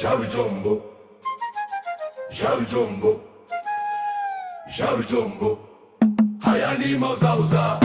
Shawi Jumbo, Shawi Jumbo, Shawi Jumbo, hayani mozauza.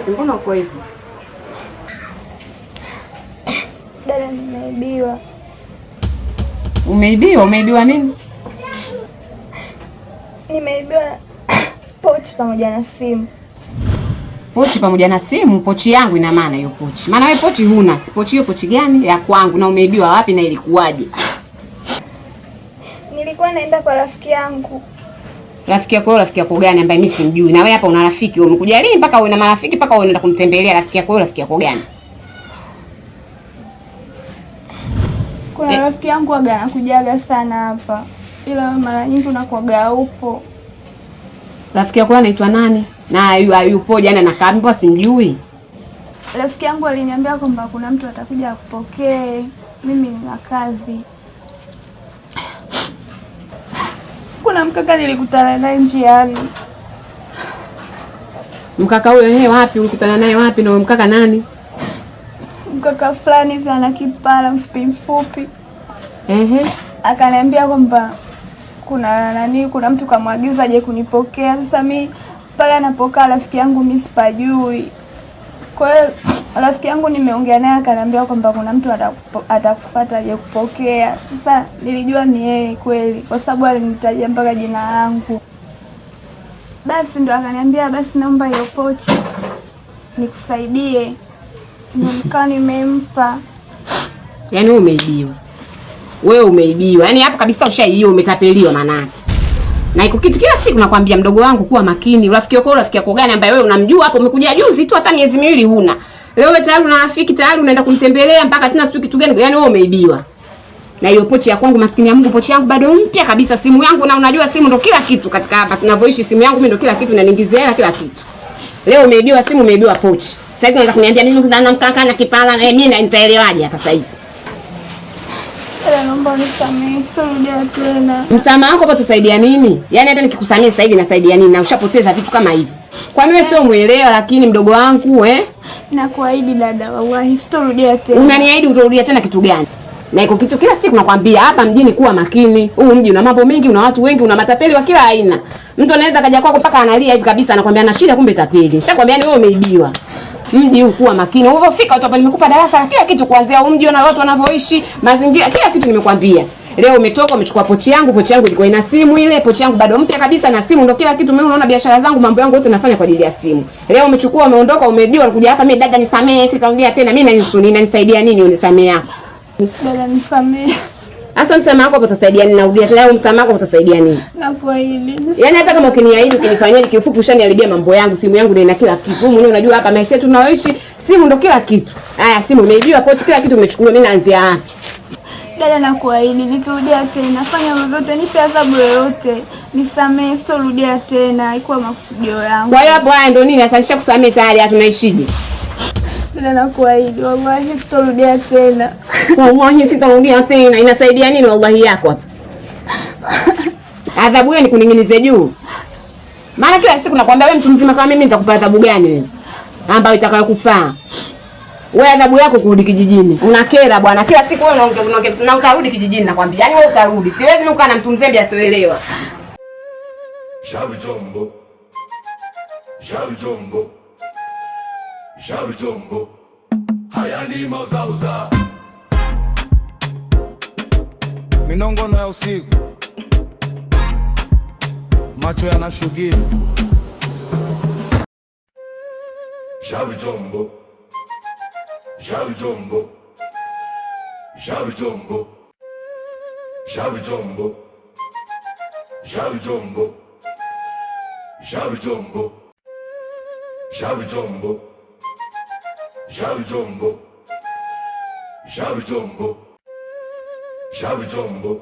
Mbona uko hivi? Dada, nimeibiwa. Umeibiwa? Umeibiwa nini? Nimeibiwa pochi pamoja na simu. Pochi pamoja na simu? Pochi yangu ina maana hiyo pochi. Maana wewe pochi huna. Si pochi hiyo pochi gani? Ya kwangu. Na umeibiwa wapi na ilikuwaje? Nilikuwa naenda kwa rafiki yangu. Rafiki yako? Rafiki yako gani ambaye mimi simjui? Na wewe hapa una rafiki, umekuja lini mpaka uwe na marafiki mpaka unaenda kumtembelea rafiki yako? Rafiki yako gani? Kuna rafiki yangu aga anakujaga sana hapa. Ila mara nyingi unakuaga upo. Rafiki yako anaitwa nani? Na yupo jana na kambi simjui. Rafiki yangu aliniambia kwamba kuna mtu atakuja kupokea. Mimi nina kazi. Kuna mkaka nilikutana naye njiani. Mkaka huyo yeye wapi? Ulikutana naye wapi? Na mkaka nani? Mkaka fulani hivi ana kipara mfupi mfupi. Akaniambia kwamba kuna mtu kamwagiza aje kunipokea. Sasa mimi pale anapokaa rafiki yangu mimi sipajui. Kwa hiyo rafiki yangu nimeongea naye akaniambia kwamba kuna mtu atakufuata aje kupokea. Sasa nilijua ni yeye kweli kwa sababu alinitajia mpaka jina langu. Basi ndo akaniambia basi naomba hiyo pochi nikusaidie. Nikawa nimempa. Yaani wewe umeibiwa. Wewe umeibiwa. Yaani hapo kabisa ushaibiwa, umetapeliwa manake. Na iko kitu kila siku nakwambia mdogo wangu kuwa makini. Rafiki yako gani ambaye wewe unamjua hapo umekuja juzi tu hata miezi miwili huna. Leo wewe tayari una rafiki tayari unaenda kumtembelea mpaka tena siku kitu gani? Yaani wewe umeibiwa. Na hiyo pochi ya kwangu maskini ya Mungu, pochi yangu bado mpya kabisa, simu yangu na unajua simu ndo kila kitu katika hapa tunavyoishi, simu yangu mimi ndo kila kitu inaniingizia hela kila kitu. Leo umeibiwa simu, umeibiwa pochi. Sasa hivi unataka kuniambia mimi na mkaka na kipala mimi na nitaelewaje hapa sasa hivi? Naomba unisamehe, sitarudia tena. Msamaha wako hapo utasaidia nini? Yaani hata nikikusamehe sasa hivi nasaidia nini? Na ushapoteza vitu kama hivi. Kwani wewe sio muelewa? Lakini mdogo wangu nakuahidi dada, wallahi sitarudia tena. Unaniahidi utarudia tena kitu gani? Na iko kitu kila siku nakwambia hapa mjini kuwa makini. Huu mji una mambo mengi, una watu wengi, una matapeli wa kila aina. Mtu anaweza kaja kwako mpaka analia hivi kabisa anakuambia ana shida kumbe tapeli. Nishakwambia ni wewe umeibiwa. Mji huu kuwa makini. Ulipofika watu hapa nimekupa darasa la kila kitu kuanzia mji na watu wanavyoishi, mazingira, kila kitu nimekwambia. Leo umetoka umechukua pochi yangu ilikuwa ina simu ile, pochi yangu bado mpya kabisa na simu ndo kila kitu. Mimi unaona biashara zangu, mambo yangu yote nafanya kwa ajili ya simu. Leo umechukua umeondoka umeibiwa unakuja hapa mimi dada nisamee, sitaongea tena. Mimi inanisaidia nini unisamee hapo? Dada nisamee. Sasa msamaha wako utasaidia nini? Narudia leo msamaha wako utasaidia nini? Nakuahidi. Yaani hata kama ukiniahidi kunifanyia kiufupi ushaniharibia mambo yangu, simu yangu ndio ina kila kitu. Wewe mwenyewe unajua hapa maisha yetu tunaoishi, simu ndio kila kitu. Haya simu imeibiwa, pochi kila kitu umechukuliwa, mimi naanzia wapi? Dada nakuahidi nikirudia tena fanya lolote, nipe adhabu yoyote. Nisamee, sitorudia tena. Haikuwa makusudio yangu. Kwa hiyo hapo haya ndio nini? Sasa nishakusamea tayari, tunaishije? Dada nakuahidi wallahi sitorudia tena. Wallahi sitarudia tena. Inasaidia nini wallahi yako hapa? Adhabu hiyo ni kuning'inize juu. Maana kila siku nakwambia wewe mtu mzima kama mimi nitakupa adhabu gani wewe? Ambayo itakayokufaa. Wewe adhabu yako kurudi kijijini. Unakera bwana. Kila siku wewe unaongea na utarudi kijijini nakwambia. Yaani wewe utarudi. Siwezi mimi kukaa na mtu mzembe asielewa. Shawi Jumbo. Shawi Jumbo. Shawi Jumbo. Hayani mozauza. Minongono ya usiku, macho yanashughuli. Shawi Jumbo. Shawi Jumbo. Shawi Jumbo. Shawi Jumbo. Shawi Jumbo. Shawi Jumbo. Shawi Jumbo. Shawi Jumbo. Shawi Jumbo. Shawi Jumbo.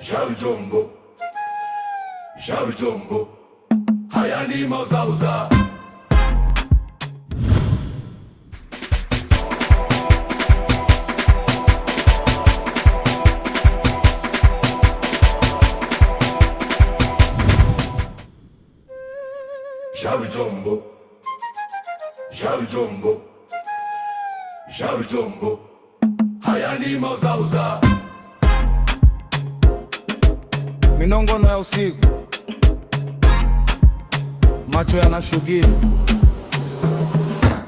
Shauri Jombo, Shauri Jombo, haya ni mauzauza. Shauri Jombo, Shauri Jombo, Shauri Jombo, haya ni mauzauza. Minongono ya usiku, macho yanashugili.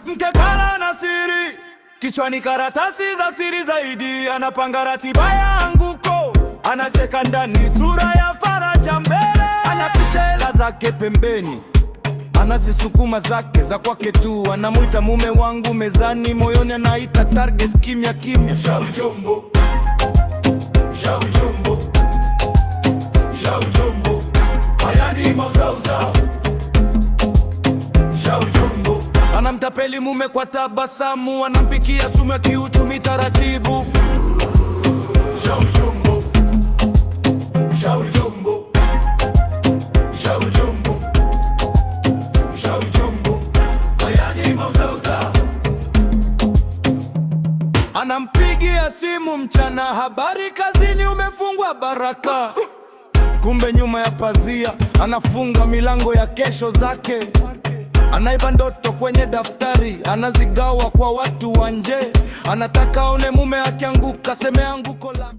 Mkekala na siri, kichwani karatasi za siri zaidi. Anapanga ratiba ya anguko, anacheka ndani sura ya faraja mbele. Anaficha hela zake pembeni, anazisukuma zake za kwake tu. Anamuita mume wangu mezani, moyoni anaita target kimya kimya. Shauri Jombo, Shauri Jombo, Shauri Jombo, haya ni mauzauza. Shauri Jombo, anamtapeli mume kwa tabasamu, anampikia sumu ya kiuchumi taratibu. Shauri Jombo, Shauri Jombo, Shauri Jombo, Shauri Jombo, haya ni mauzauza. Anampigia simu mchana, habari kazini, umefungwa baraka. Kumbe nyuma ya pazia anafunga milango ya kesho zake. Anaiba ndoto kwenye daftari, anazigawa kwa watu wa nje. Anataka aone mume akianguka, seme anguko la